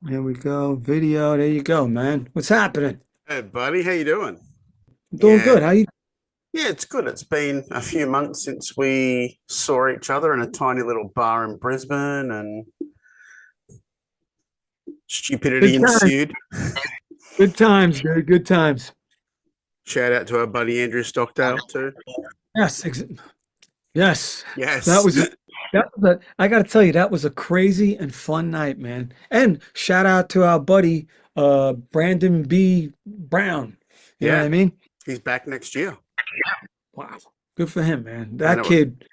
Here we go. Video. There you go, man. What's happening? Hey, buddy, how you doing? I'm doing Yeah, good. How you? yeah, it's good. It's been a few months since we saw each other in a tiny little bar in Brisbane, and stupidity Good times. ensued. Good times, dude. Good times. Shout out to our buddy Andrew Stockdale too. Yes. Yes. That Yes, was I got to tell you, that was a crazy and fun night, man. And shout out to our buddy, Brandon B. Brown. You know what yeah, I mean? he's back next year, Wow. Good for him, man. and That kid,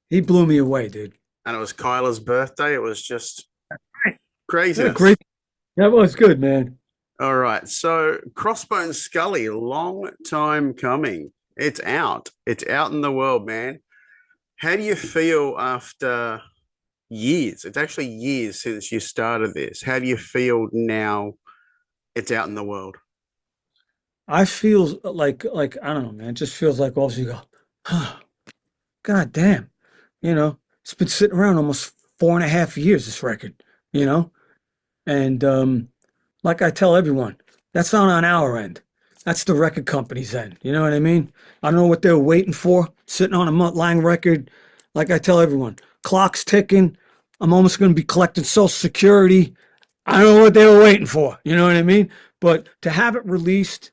he blew me away, dude. it was Kyla's birthday. It was just Yeah, craziness. great. That was good, man. All right, so Crossbone Skully, long time coming. It's out. It's out in the world, man. How do you feel after years? It's actually years since you started this. How do you feel now it's out in the world? I feel like I don't know, man. It just feels like also you go, huh, God damn. It's been sitting around almost 4.5 years, this record, you know? And like I tell everyone, that's not on our end. That's the record company's end. You know what I mean? I don't know what they were waiting for, sitting on a Mutt Lange record. Like I tell everyone, clock's ticking. I'm almost going to be collecting Social Security. I don't know what they were waiting for. You know what I mean? But to have it released,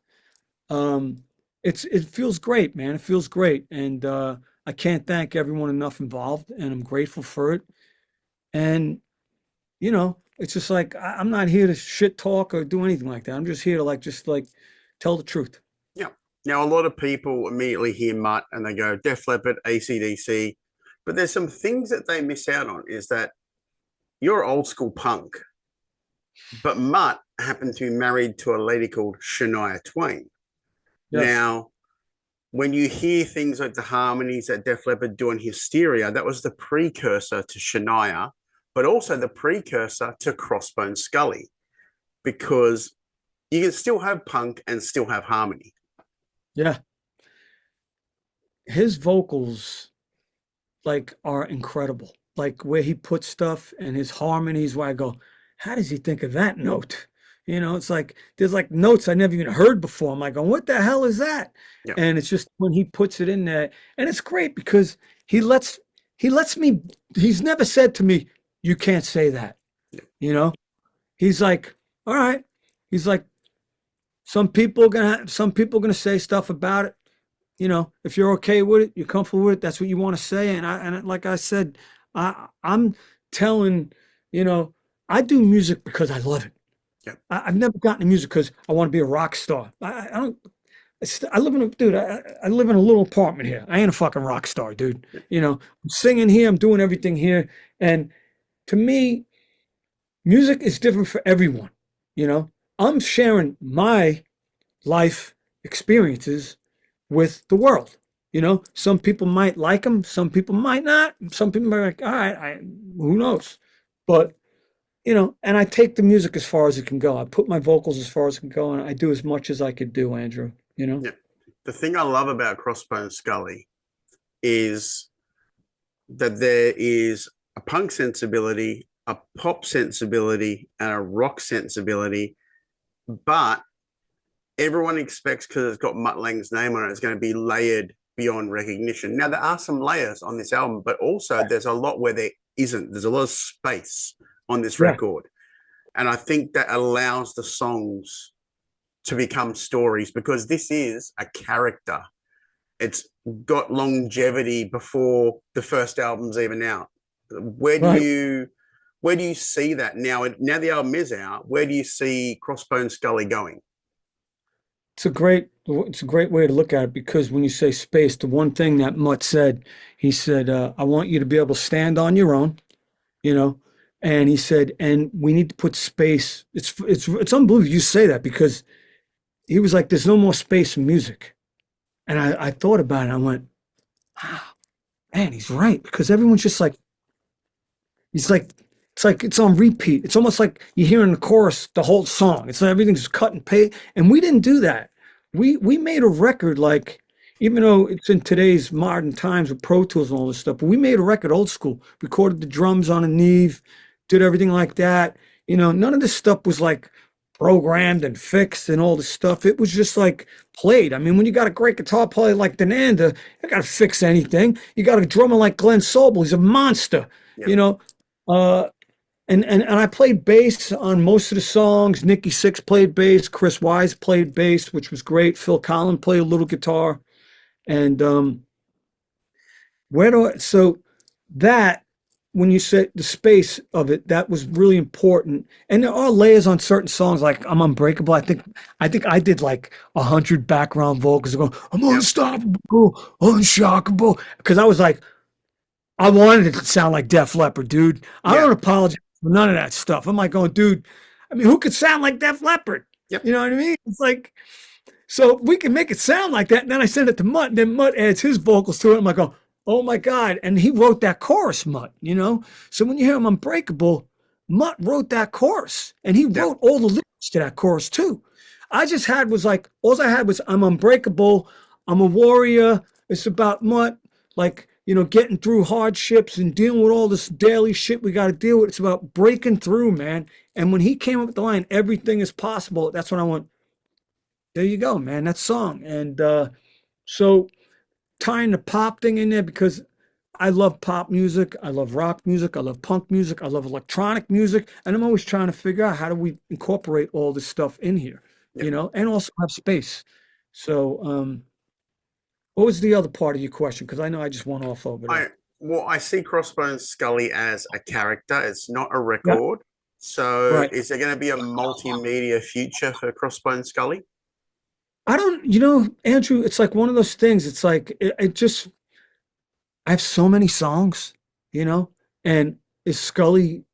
it feels great, man. It feels great, and I can't thank everyone enough involved, and I'm grateful for it. And it's just like I'm not here to shit talk or do anything like that. I'm just here to just like tell the truth. Yeah. Now, a lot of people immediately hear Mutt and they go Def Leppard, AC/DC, but there's some things that they miss out on is that you're old school punk, but Mutt happened to be married to a lady called Shania Twain. Yes, Now, when you hear things like the harmonies that Def Leppard do on Hysteria, that was the precursor to Shania, but also the precursor to Crossbone Skully, because you can still have punk and still have harmony. yeah. His vocals are incredible. Like where he puts stuff and his harmonies, where I go, how does he think of that note? It's like there's like notes I never even heard before. I'm like, going, what the hell is that? Yeah. And it's just when he puts it in there, and it's great because he lets he lets me. He's never said to me, "You can't say that." Yeah. You know, he's like, "All right." He's like, some people are gonna say stuff about it. If you're okay with it, you're comfortable with it, that's what you want to say. And like I said, I'm telling, you know, I do music because I love it. Yeah. I've never gotten into music because I want to be a rock star. I don't. I live in a dude. I live in a little apartment here. I ain't a fucking rock star, dude. I'm singing here. I'm doing everything here, and to me, music is different for everyone. You know, I'm sharing my life experiences with the world. Some people might like them, some people might not. Some people might be like, all right, who knows? But and I take the music as far as it can go. I put my vocals as far as it can go, and I do as much as I could do, Andrew. Yeah. The thing I love about Crossbone Skully is that there is a punk sensibility, a pop sensibility, and a rock sensibility, but everyone expects because it's got Mutt Lange's name on it, it's going to be layered beyond recognition. Now, there are some layers on this album, but also there's a lot where there isn't. There's a lot of space on this Yeah, record. And I think that allows the songs to become stories because this is a character. It's got longevity before the first album's even out. Where do right. you where do you see that now? Now the album is out. Where do you see Crossbone Skully going? It's a great way to look at it because when you say space, the one thing that Mutt said, he said, I want you to be able to stand on your own, you know, and he said, and we need to put space. It's unbelievable you say that because he was like, there's no more space in music. And I thought about it. I went, wow, man, he's right. Because everyone's just like, he's like, it's like it's on repeat. It's almost like you're hearing the chorus, the whole song. It's like everything's cut and paste. And we didn't do that. We made a record like, even though it's in today's modern times with Pro Tools and all this stuff, but we made a record old school, recorded the drums on a Neve, did everything like that. None of this stuff was like programmed and fixed and all this stuff. It was just like played. I mean, when you got a great guitar player like Denander, you got to fix anything. You got a drummer like Glenn Sobel, he's a monster, Yep. you know. Uh, and I played bass on most of the songs. Nikki Sixx played bass. Chris Wise played bass, which was great. Phil Collin played a little guitar. And so that when you said the space of it, that was really important. And there are layers on certain songs, like I'm Unbreakable. I think I did like 100 background vocals going, I'm Yep. unstoppable, unshockable. Because I was like, I wanted it to sound like Def Leppard, dude. I Yeah. don't apologize for none of that stuff. I'm like going, dude, I mean, who could sound like Def Leppard? Yep. You know what I mean? It's like, so we can make it sound like that. And then I send it to Mutt, and then Mutt adds his vocals to it. I'm like, oh my God. And he wrote that chorus, Mutt. So when you hear him Unbreakable, Mutt wrote that chorus. And he Yep. wrote all the lyrics to that chorus too. All I had was I'm unbreakable. I'm a warrior. It's about Mutt, like, getting through hardships and dealing with all this daily shit we got to deal with. It's about breaking through, man. And when he came up with the line, everything is possible, that's when I went, there you go, man. That song. And so tying the pop thing in there because I love pop music, I love rock music, I love punk music, I love electronic music, and I'm always trying to figure out how do we incorporate all this stuff in here, Yep. and also have space. So, what was the other part of your question? Because I know I just went off over I that. I see Crossbone Skully as a character. It's not a Yeah, record. So right. is there going to be a multimedia future for Crossbone Skully? I don't, Andrew, it's like one of those things. It's like it just I have so many songs, you know, and is Scully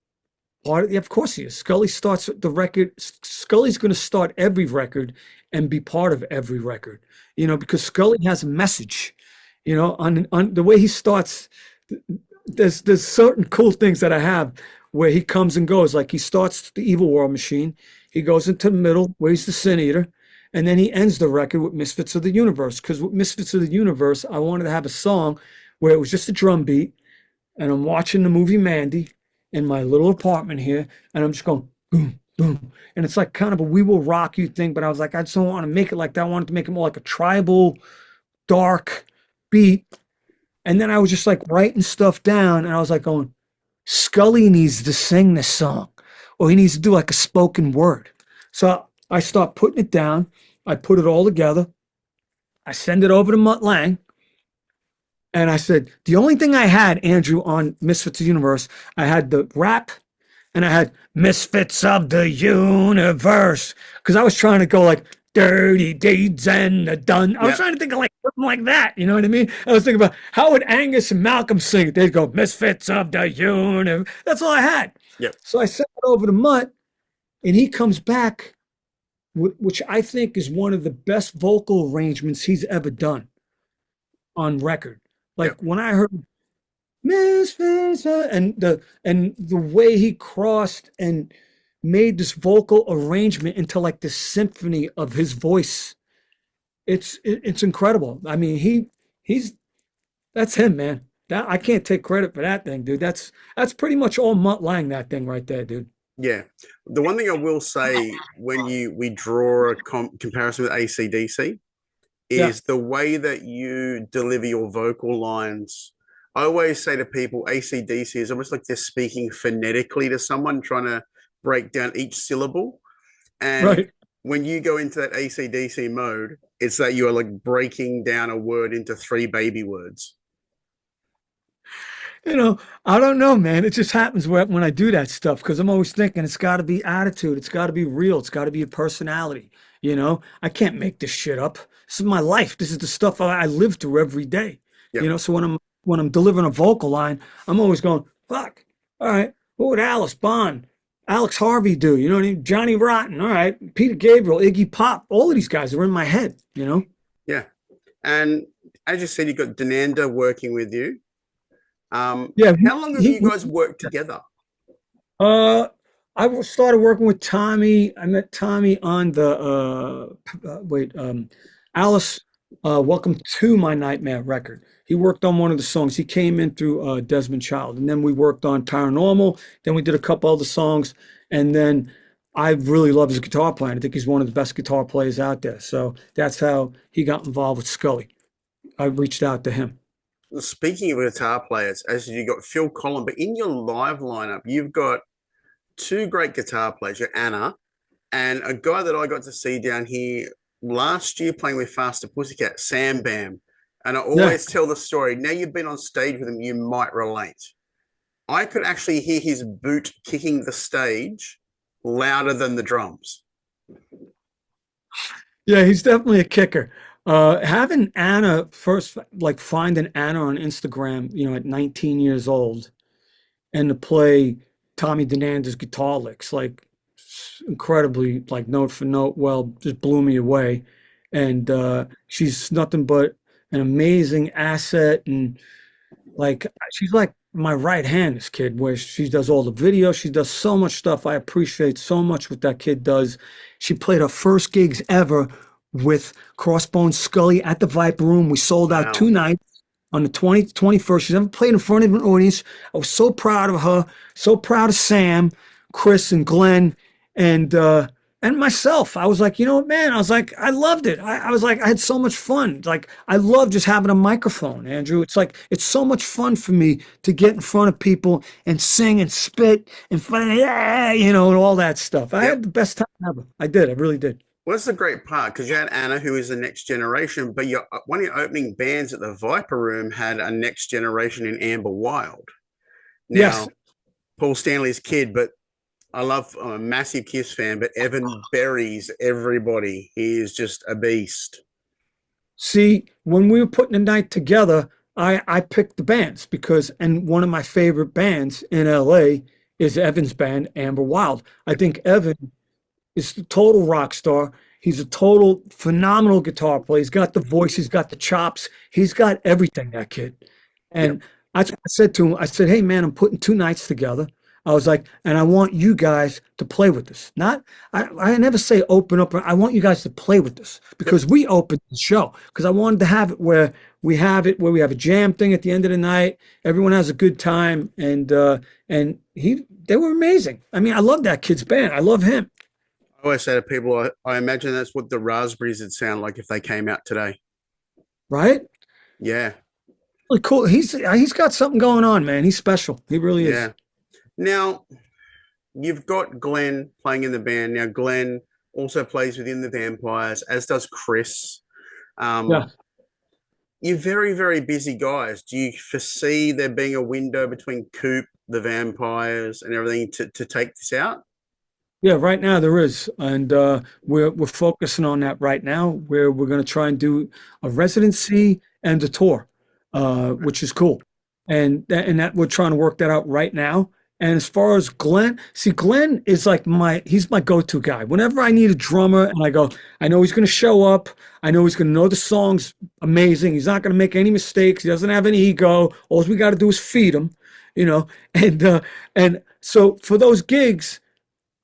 part of, yeah, of course he is. Scully starts the record. Scully's going to start every record and be part of every record, because Scully has a message, on the way he starts. There's certain cool things that I have where he comes and goes. Like he starts the Evil War Machine, he goes into the middle where he's the Sin Eater, and then he ends the record with Misfits of the Universe. Because with Misfits of the Universe, I wanted to have a song where it was just a drum beat and I'm watching the movie Mandy in my little apartment here, and I'm just going boom, boom. And it's like kind of a We Will Rock You thing, but I was like, I just don't want to make it like that. I wanted to make it more like a tribal, dark beat. And then I was just like writing stuff down, and I was like going, Scully needs to sing this song, or he needs to do like a spoken word. So I start putting it down. I put it all together. I send it over to Mutt Lange. And I said, the only thing I had, Andrew, on Misfits of the Universe, I had the rap and I had Misfits of the Universe. Because I was trying to go like dirty deeds and the done. I was Yeah. trying to think of like something like that. You know what I mean? I was thinking about how would Angus and Malcolm sing it? They'd go, Misfits of the Universe. That's all I had. Yep. So I sent it over to Mutt and he comes back, which I think is one of the best vocal arrangements he's ever done on record. Like Yep. when I heard Misfits, and the way he crossed and made this vocal arrangement into like the symphony of his voice. It's incredible. I mean, he's that's him, man. That I can't take credit for that thing, dude. That's pretty much all Mutt Lang, that thing right there, dude. Yeah. The one thing I will say when we draw a comparison with AC/DC Yeah, is the way that you deliver your vocal lines. I always say to people, AC/DC is almost like they're speaking phonetically to someone, trying to break down each syllable. And right. when you go into that AC/DC mode, it's that you are like breaking down a word into three baby words. You know, I don't know, man. It just happens when I do that stuff because I'm always thinking it's got to be attitude. It's got to be real. It's got to be a personality. I can't make this shit up. This is my life. This is the stuff I live through every day. Yep. So when I'm delivering a vocal line, I'm always going, fuck. All right, what would Alice Bond, Alex Harvey do? You know what I mean? Johnny Rotten. All right, Peter Gabriel, Iggy Pop. All of these guys are in my head. Yeah. And as you said, you've got Denander working with you. Yeah. How long have you guys worked together? Uh, started working with Tommy. I met Tommy on the wait, Alice. Welcome to My Nightmare record. He worked on one of the songs. He came in through Desmond Child, and then we worked on Paranormal. Then we did a couple other songs, and then I really love his guitar playing. I think he's one of the best guitar players out there. So that's how he got involved with Skully. I reached out to him. Speaking of guitar players, as you got Phil Collins, but in your live lineup, you've got two great guitar players. You're Anna and a guy that I got to see down here last year playing with Faster Pussycat, Sam Bam. And I Yeah, always tell the story. Now you've been on stage with him, you might relate. I could actually hear his boot kicking the stage louder than the drums. yeah, he's definitely a kicker. Having Anna first, like finding Anna on Instagram, at 19 years old, and to play Tommy Denander's guitar licks, like incredibly, like note for note, well, just blew me away. And she's nothing but an amazing asset, and like she's like my right hand, this kid, where she does all the videos, she does so much stuff. I appreciate so much what that kid does. She played her first gigs ever with Crossbone Skully at the Viper Room. We sold out Wow. 2 nights on the 21st. She's never played in front of an audience. I was so proud of her, so proud of Sam, Chris, and Glenn, and myself. I was like, you know what, man? I was like, I loved it. I was like, I had so much fun. Like, I love just having a microphone, Andrew. It's like, it's so much fun for me to get in front of people and sing and spit and yeah, and all that stuff. I Yep. had the best time ever. I did. I really did. Well, that's the great part because you had Anna, who is the next generation, but one of your opening bands at the Viper Room had a next generation in Amber Wild. Yes. Now, Paul Stanley's kid, but I'm a massive Kiss fan, but Evan buries everybody. He is just a beast. See, when we were putting the night together, I picked the bands because, and one of my favorite bands in LA is Evan's band, Amber Wild. I Yep. think Evan is the total rock star. He's a total phenomenal guitar player. He's got the voice, he's got the chops, he's got everything, that kid. Yep. And that's what I said to him. I said, hey, man, I'm putting 2 nights together. I was like, and I want you guys to play with this. Not, I never say open up. I want you guys to play with this Yep. because we opened the show because I wanted to have it where we have a jam thing at the end of the night. Everyone has a good time. They were amazing. I mean, I love that kid's band. I love him. I always say to people, I imagine that's what the Raspberries would sound like if they came out today. Right? Yeah. Really cool. He's got something going on, man. He's special. He really is. Yeah. Now, you've got Glenn playing in the band. Now, Glenn also plays within the Vampires, as does Chris. Yeah. Um, you're very, very busy guys. Do you foresee there being a window between Coop, the Vampires, and everything to take this out? Yeah, right now there is, and we're focusing on that right now. Where we're going to try and do a residency and a tour, which is cool, and that we're trying to work that out right now. And as far as Glenn, see, Glenn is like he's my go-to guy. Whenever I need a drummer, and I go, I know he's going to show up. I know he's going to know the songs amazing. He's not going to make any mistakes. He doesn't have any ego. All we got to do is feed him, you know. And so for those gigs.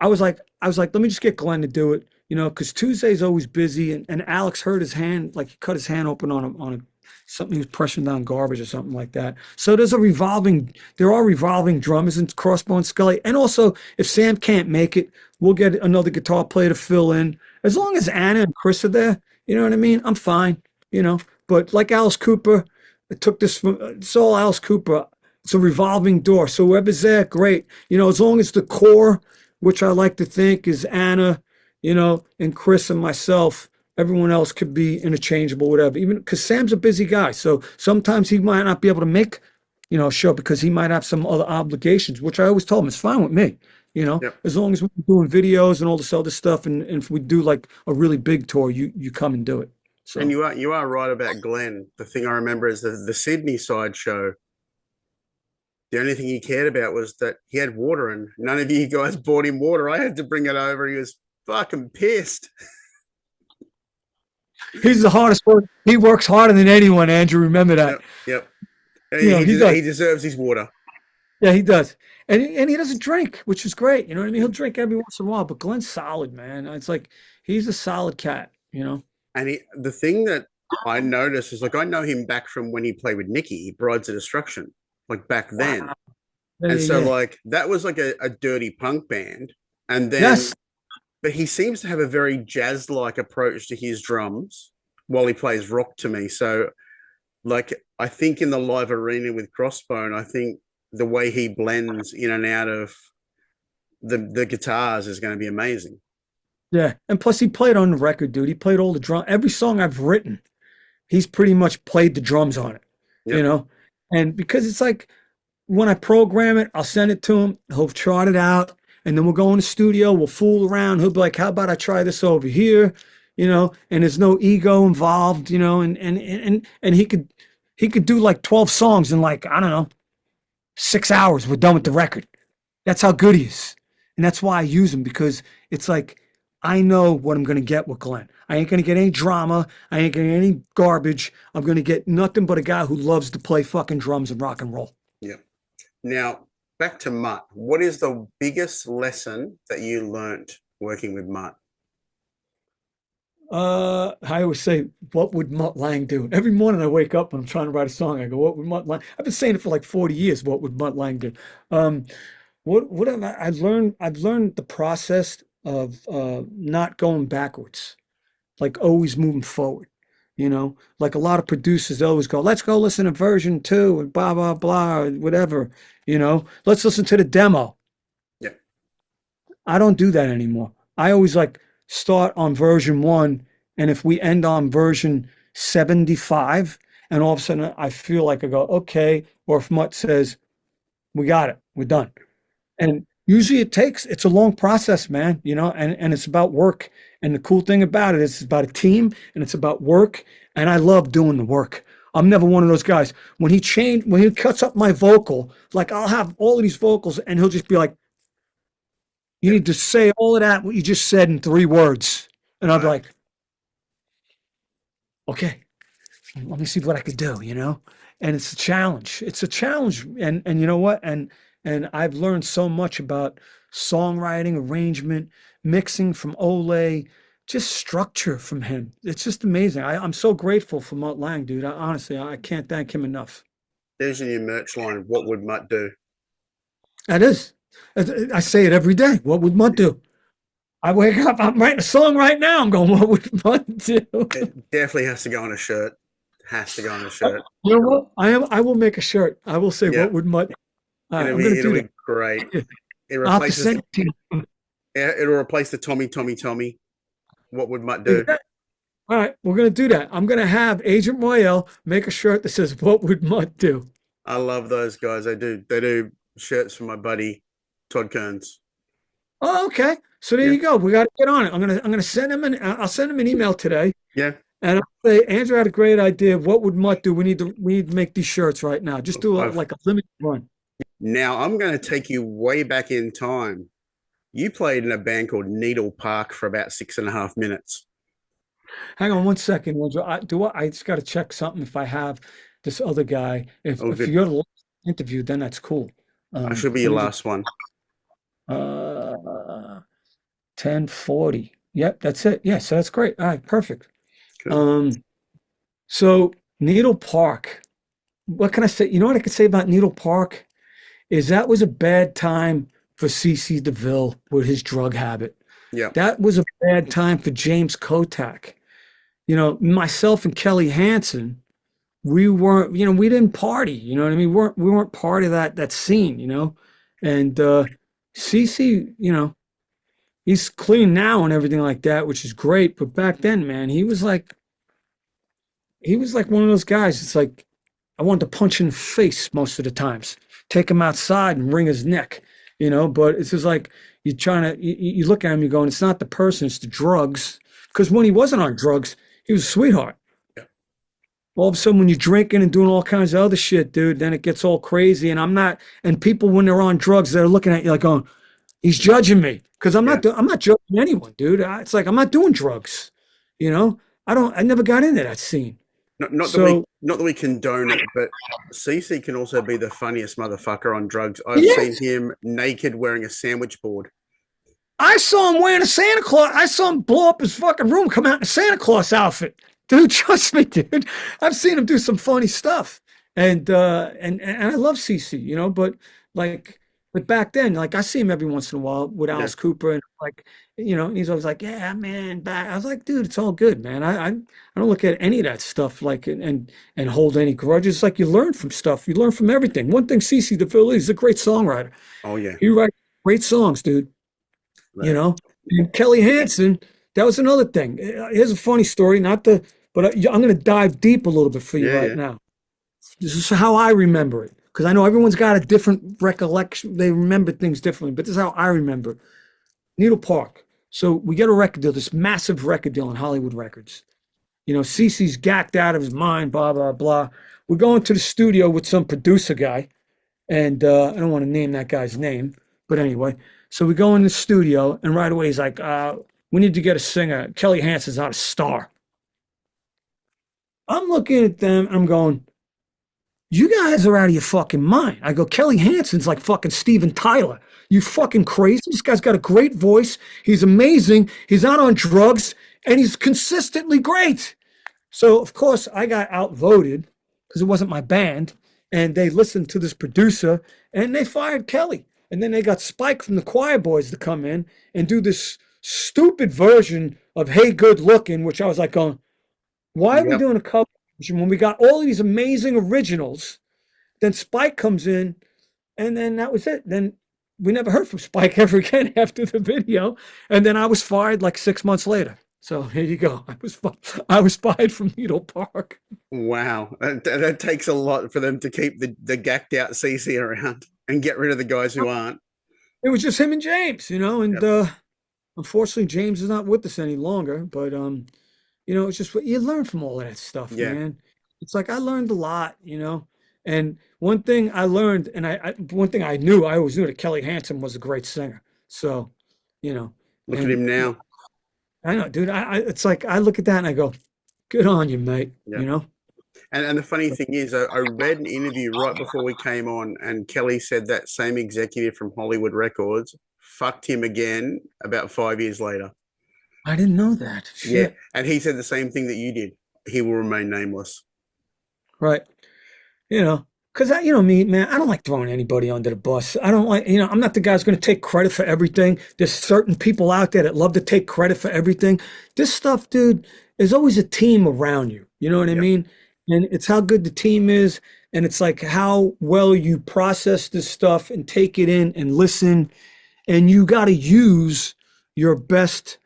I was like, let me just get Glenn to do it, because Tuesday's always busy, and Alex hurt his hand, like he cut his hand open on a something, he was pressing down garbage or something like that. So there are revolving drummers in Crossbone Skully, and also if Sam can't make it, we'll get another guitar player to fill in. As long as Anna and Chris are there, you know what I mean? I'm fine, you know. But like Alice Cooper, it took this from it's all Alice Cooper. It's a revolving door. So whoever's there, great. As long as the core, which I like to think is Anna, and Chris and myself. Everyone else could be interchangeable, whatever. Even because Sam's a busy guy, so sometimes he might not be able to make, a show because he might have some other obligations. Which I always told him it's fine with me, Yep. as long as we're doing videos and all this other stuff, and if we do like a really big tour, you come and do it. And So you are right about Glenn. The thing I remember is the Sydney side show. The only thing he cared about was that he had water, and none of you guys bought him water. I had to bring it over. He was fucking pissed. he's the hardest work. He works harder than anyone, Andrew. Remember that. Yep, yep. He does. He deserves his water. Yeah, he does. And he doesn't drink, which is great. You know what I mean? He'll drink every once in a while, but Glenn's solid, man. It's like he's a solid cat. The thing that I noticed is like I know him back from when he played with Nikki, Brides of Destruction, like back then. Wow. Yeah, And yeah, so yeah. like that was like a dirty punk band. And then Yes. but he seems to have a very jazz-like approach to his drums while he plays rock to me. So like I think in the live arena with Crossbone, I think the way he blends in and out of the guitars is going to be amazing. Yeah. And plus he played on the record, dude. He played all the drum. Every song I've written, he's pretty much played the drums on it, you Yep. know? And because it's like when I program it, I'll send it to him. He'll trot it out, and then we'll go in the studio. We'll fool around. He'll be like, "How about I try this over here?" You know, and there's no ego involved. You know, and he could do like 12 songs in like I don't know 6 hours. We're done with the record. That's how good he is, and that's why I use him because it's like I know what I'm gonna get with Glenn. I ain't gonna get any drama. I ain't gonna get any garbage. I'm gonna get nothing but a guy who loves to play fucking drums and rock and roll. Yep. Now back to Mutt. What is the biggest lesson that you learnt working with Mutt? I always say, what would Mutt Lange do? Every morning I wake up and I'm trying to write a song. I go, what would Mutt Lange? I've been saying it for like 40 years. What would Mutt Lange do? Um, what have I've learned? I've learned the process of not going backwards, like always moving forward. You know, like a lot of producers always go, let's go listen to version two and blah blah blah, or whatever. You know, let's listen to the demo. Yep. I don't do that anymore. I always like start on version one, and if we end on version 75, and all of a sudden I feel like I go, okay, or if Mutt says, we got it, we're done. And usually it's a long process, man, you know, and it's about work. And the cool thing about it is it's about a team and it's about work. And I love doing the work. I'm never one of those guys. When he cuts up my vocal, like I'll have all of these vocals and he'll just be like, you Yep. need to say all of that, what you just said in 3 words. And I'll be Right. like, okay, let me see what I could do, you know? And it's a challenge. It's a challenge. And you know what? And I've learned so much about songwriting, arrangement, mixing from Ole, just structure from him. It's just amazing. I'm so grateful for Mutt Lang, dude. Honestly, I can't thank him enough. There's your new merch line. What would Mutt do? That is. I say it every day. What would Mutt do? I wake up, I'm writing a song right now. I'm going, what would Mutt do? It definitely has to go on a shirt. Has to go on a shirt. You know what? I will make a shirt. I will say, Yeah. what would Mutt? All right, It'll I'm gonna be do it'll that. be great. It I'll have to replaces send it to you. it'll replace the Tommy. What would Mutt do? Exactly. All right, we're gonna do that. I'm gonna have Agent Royale make a shirt that says, "What would Mutt do?" I love those guys. They do shirts for my buddy Todd Kearns. Oh, okay. So there Yeah. you go. We got to get on it. I'm gonna send him I'll send him an email today, Yeah. and I'll say, Andrew had a great idea. What would Mutt do? We need to make these shirts right now. Just do I've like a limited run. Now I'm going to take you way back in time. You played in a band called Needle Park for about 6.5 minutes. Hang on one second, Andrew. I just got to check something if I have this other guy. If Oh, if good. you're the last interview, then that's cool. I should be Let your me just last one. 1040. Yep, that's it. Yeah, so that's great. All right, perfect. Cool. Um, so Needle Park. What can I say? You know what I could say about Needle Park is that was a bad time for CC DeVille with his drug habit. Yeah. That was a bad time for James Kotak. You know, myself and Kelly Hansen, we weren't, we didn't party, you know what I mean? We weren't part of that scene, you know? And CC, he's clean now and everything like that, which is great. But back then, man, he was like one of those guys. It's like I wanted to punch in the face most of the times, take him outside and wring his neck, But it's just like you're trying to you look at him, you're going, it's not the person, it's the drugs. Because when he wasn't on drugs, he was a sweetheart. Yeah. All of a sudden, when you're drinking and doing all kinds of other shit, dude, then it gets all crazy. And I'm not. And people, when they're on drugs, they're looking at you like, going, he's judging me because I'm Yeah. not. I'm not judging anyone, dude. It's like I'm not doing drugs. You know, I don't. I never got into that scene. Not that we So not that we condone it, but CC can also be the funniest motherfucker on drugs. I've seen yes, him naked wearing a sandwich board. I saw him wearing a Santa Claus. I saw him blow up his fucking room, come out in a Santa Claus outfit. Dude, trust me, dude. I've seen him do some funny stuff. And I love CC, like but back then, like I see him every once in a while with Yeah. Alice Cooper and like, and he's always like, yeah, man, back. I was like, dude, it's all good, man. I don't look at any of that stuff like and hold any grudges. It's like you learn from stuff. You learn from everything. One thing CC DeVille is, he's a great songwriter. Oh yeah. He writes great songs, dude. You Right. know, and Kelly Hansen, that was another thing. Here's a funny story, not the, but I'm going to dive deep a little bit for you Yeah, right yeah. now. This is how I remember it, because I know everyone's got a different recollection. They remember things differently, but this is how I remember. Needle Park. So we get a record deal, this massive record deal in Hollywood Records. Cece's gacked out of his mind, blah, blah, blah. We're going to the studio with some producer guy, and I don't want to name that guy's name, but anyway. So we go in the studio, and right away he's like, we need to get a singer. Kelly Hansen's not a star. I'm looking at them, and I'm going, you guys are out of your fucking mind. I go, Kelly Hansen's like fucking Steven Tyler. You fucking crazy. This guy's got a great voice. He's amazing. He's not on drugs, and he's consistently great. So, of course, I got outvoted because it wasn't my band. And they listened to this producer and they fired Kelly. And then they got Spike from the Choir Boys to come in and do this stupid version of Hey Good Looking, which I was like, going, why are we Yep. doing a cover version when we got all of these amazing originals? Then Spike comes in, and then that was it. Then we never heard from Spike ever again after the video. And then I was fired like 6 months later. So here you go. I was fired from Needle Park. Wow. That takes a lot for them to keep the gacked out CC around and get rid of the guys who aren't. It was just him and James, and Yep. unfortunately James is not with us any longer. But it's just what you learn from all of that stuff, Yeah. man. It's like I learned a lot, And one thing I learned, and one thing I knew, I always knew that Kelly Hansen was a great singer. So, you know, Look at and him now. I know, dude. It's like I look at that and I go, "Good on you, mate." Yeah. And the funny thing is, I read an interview right before we came on, and Kelly said that same executive from Hollywood Records fucked him again about 5 years later. I didn't know that. Yeah. Shit. And he said the same thing that you did. He will remain nameless. Right. Because me, man, I don't like throwing anybody under the bus. I don't like, I'm not the guy who's going to take credit for everything. There's certain people out there that love to take credit for everything. This stuff, dude, is always a team around you. You know what I Yep. mean? And it's how good the team is. And it's like how well you process this stuff and take it in and listen. And you got to use your best,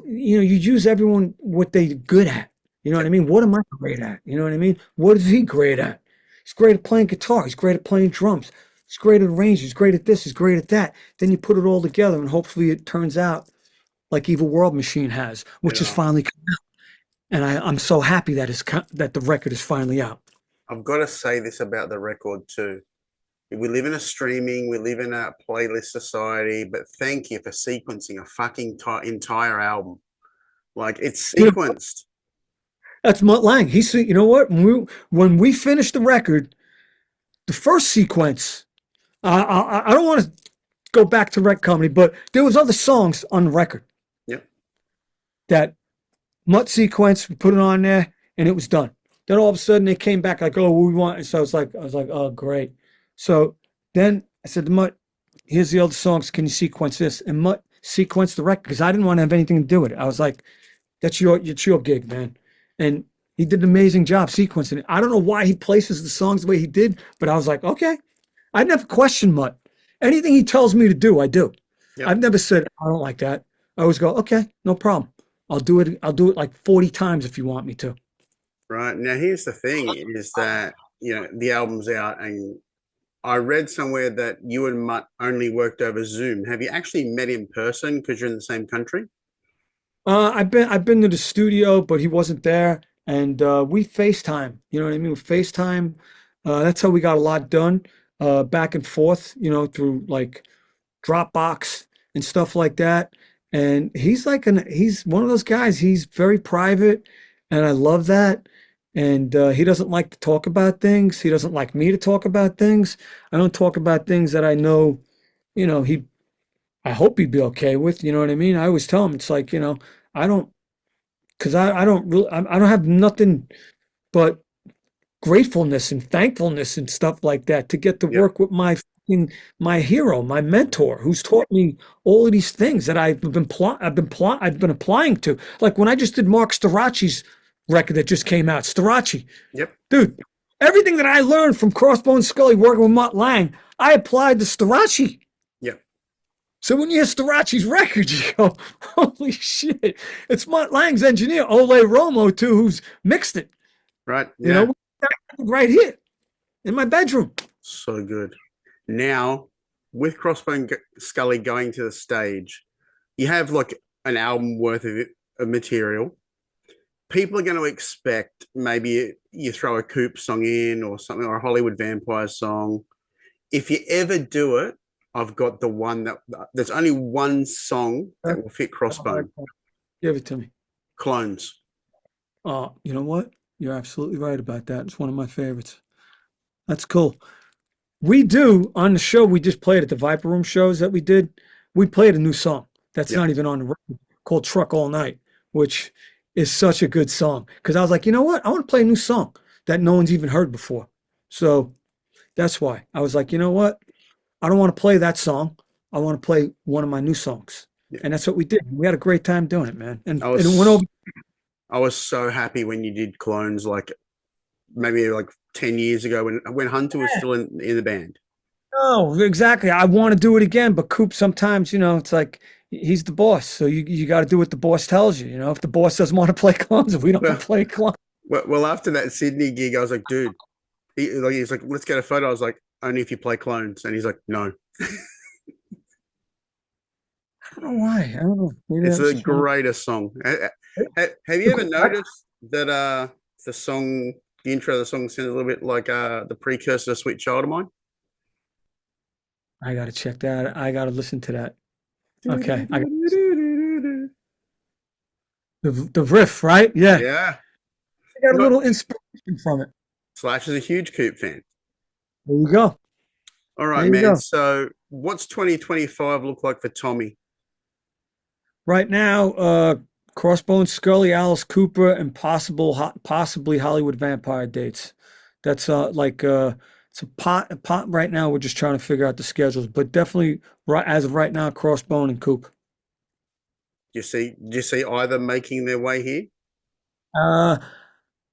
you use everyone what they're good at. You know what I Yep. mean? What am I great at? You know what I mean? What is he great at? He's great at playing guitar. He's great at playing drums. He's great at arranging. He's great at this. He's great at that. Then you put it all together, and hopefully it turns out like Evil World Machine has, which is Yeah. finally come out. And I'm so happy that that the record is finally out. I've got to say this about the record too. We live in a streaming, we live in a playlist society, but thank you for sequencing a fucking entire album. Like it's You know, sequenced. that's Mutt Lange. He said, you know what? When we finished the record, the first sequence, I don't want to go back to Rec Company, but there was other songs on the record Yep. that Mutt sequence, we put it on there, and it was done. Then all of a sudden they came back like, oh, we want. And so I was like, oh, great. So then I said to Mutt, here's the other songs. Can you sequence this? And Mutt sequenced the record because I didn't want to have anything to do with it. I was like, it's your gig, man. And he did an amazing job sequencing it. I don't know why he places the songs the way he did, but I was like, okay. I never question Mutt. Anything he tells me to do, I do. Yep. I've never said I don't like that. I always go, okay, no problem. I'll do it. I'll do it like 40 times if you want me to. Right. Now here's the thing is that, the album's out and I read somewhere that you and Mutt only worked over Zoom. Have you actually met in person because you're in the same country? I've been to the studio, but he wasn't there, and we FaceTime. You know what I mean? We FaceTime. That's how we got a lot done. Back and forth. Through like Dropbox and stuff like that. And he's one of those guys. He's very private, and I love that. And he doesn't like to talk about things. He doesn't like me to talk about things. I don't talk about things that I know, he I hope he'd be okay with. You know what I mean? I always tell him it's like, I don't because I don't really, I don't have nothing but gratefulness and thankfulness and stuff like that to get to Yep. work with my hero, my mentor, who's taught me all of these things that I've been applying to. Like when I just did Mark Storaci's record that just came out, Storaci, Yep. dude, everything that I learned from Crossbone Skully working with Mutt Lange, I applied to Storaci. Yep. So when you hear Storaci's record, you go, holy shit, it's Mutt Lange's engineer, Ole Romo, too, who's mixed it. Right. You Yeah. know, right here in my bedroom. So good. Now, with Crossbone Skully going to the stage, you have like an album worth of material. People are going to expect maybe you throw a Coop song in or something, or a Hollywood Vampire song. If you ever do it, I've got the one that there's only one song that will fit Crossbone. Give it to me. Clones. You know what? You're absolutely right about that. It's one of my favorites. That's cool. We do on the show we just played at the Viper Room shows that we did. We played a new song that's Yep. not even on the record called Truck All Night, which is such a good song. Because I was like, you know what? I want to play a new song that no one's even heard before. So that's why I was like, you know what? I don't want to play that song. I want to play one of my new songs. Yeah. And that's what we did. We had a great time doing it, man. And I it went over. was so happy when you did Clones, like maybe like 10 years ago when Hunter was still in the band. Oh, exactly. I want to do it again, but Coop, sometimes, it's like he's the boss. So you got to do what the boss tells you. If the boss doesn't want to play clones, we don't Well, play clones. well, after that Sydney gig, I was like, dude, he's like, let's get a photo. I was like, only if you play Clones. And he's like, no. I don't know why. I don't know. Maybe It's that was the just one. greatest song. Have you ever noticed that the song, the intro of the song sounds a little bit like the precursor to Sweet Child of Mine? I got to check that. I got to listen to that. Okay. The riff, right? Yeah. Yeah. I got a Not little inspiration from it. Slash is a huge Coop fan. There you go. All There right, you man. go. So what's 2025 look like for Tommy? Right now, Crossbone Scully, Alice Cooper, and possibly Hollywood Vampire dates. That's it's a pot right now. We're just trying to figure out the schedules, but definitely right as of right now, Crossbone and Coop. Do you see either making their way here? Uh,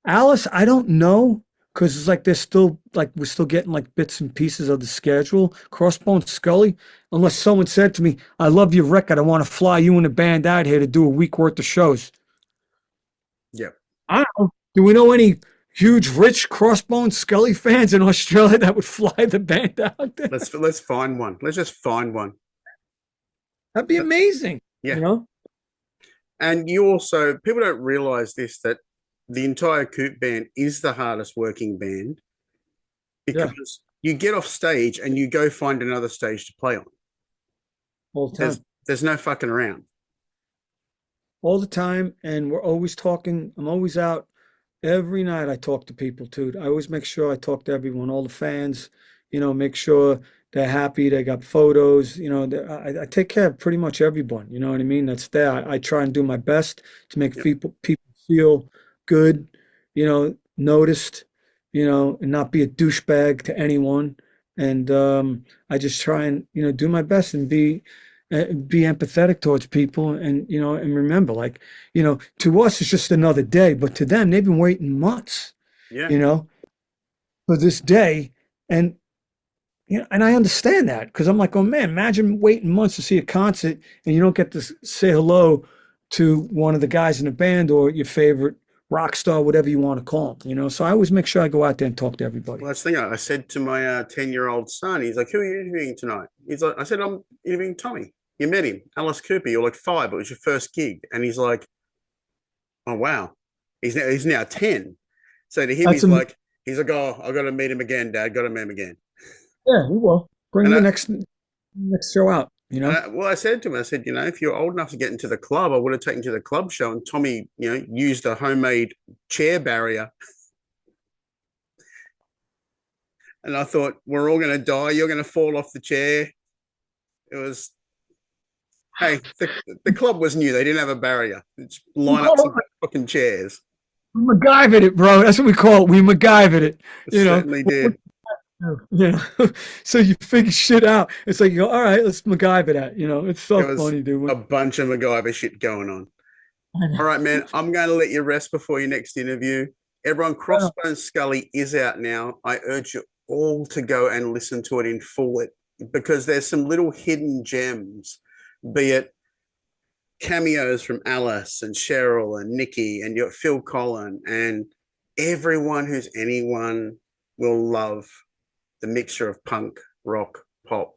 Alice, I don't know because it's like they're still like we're still getting like bits and pieces of the schedule. Crossbone Scully, unless someone said to me, "I love your record. I want to fly you and the band out here to do a week worth of shows." Yep. I don't know. Do we know any huge, rich Crossbone Scully fans in Australia that would fly the band out there? Let's find one. Let's just find one. That'd be amazing. Yeah. You know? And you also people don't realize this that the entire Coop band is the hardest working band Yeah, because you get off stage and you go find another stage to play on. all the There's time. there's no fucking around. All the time. And we're always talking. I'm always out. Every night I talk to people too. I always make sure I talk to everyone, all the fans, make sure they're happy, they got photos, I take care of pretty much everyone, you know what I mean? That's there. I try and do my best to make Yep. people feel good, noticed, and not be a douchebag to anyone. And I just try and, do my best and be empathetic towards people and remember like to us it's just another day but to them they've been waiting months Yeah. you know for this day and and I understand that because I'm like, oh man, imagine waiting months to see a concert and you don't get to say hello to one of the guys in the band or your favorite rock star, whatever you want to call them, so I always make sure I go out there and talk to everybody. Well, that's the thing. I said to my 10-year-old son, he's like, who are you interviewing tonight? He's like, I said, I'm interviewing Tommy. You met him, Alice Cooper. You're like 5. It was your first gig. And he's like, oh, wow. He's now 10. So to him, That's he's like, oh, I got to meet him again, Dad. Got to meet him again. Yeah, we will bring And the I, next show out, well, I said to him, I said, if you're old enough to get into the club, I would have taken you to the club show. And Tommy, used a homemade chair barrier. And I thought, we're all going to die. You're going to fall off the chair. It was Hey, the club was new. They didn't have a barrier. Just line up some fucking chairs. We MacGyvered it, bro. That's what we call it. We MacGyvered it. It You know, certainly did. you know. So you figure shit out. It's like you go, all right, let's MacGyver that. You know, it's so There was funny, a dude. bunch of MacGyver shit going on. I know. All right, man. I'm going to let you rest before your next interview. Everyone, Crossbone Skully is out now. I urge you all to go and listen to it in full, because there's some little hidden gems, be it cameos from Alice and Cheryl and Nikki and your Phil Collin, and everyone who's anyone will love the mixture of punk, rock, pop,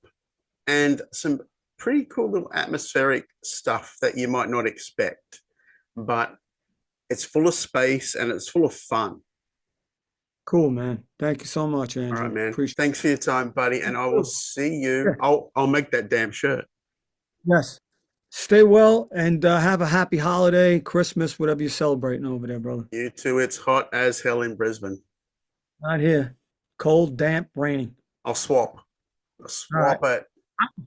and some pretty cool little atmospheric stuff that you might not expect. But it's full of space and it's full of fun. Cool, man. Thank you so much, All Andrew. right, man. Appreciate Thanks for your time, buddy. And I will it. see you. Yeah. I'll make that damn shirt. Yes. Stay well and have a happy holiday, Christmas, whatever you're celebrating over there, brother. You too. It's hot as hell in Brisbane. Not here. Cold, damp, raining. I'll swap. I'll All right. swap it.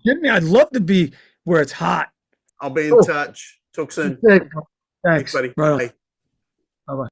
Kidding me? I'd love to be where it's hot. I'll be in touch. Talk soon. Thanks, Thanks, buddy. Right on. Bye. Bye-bye.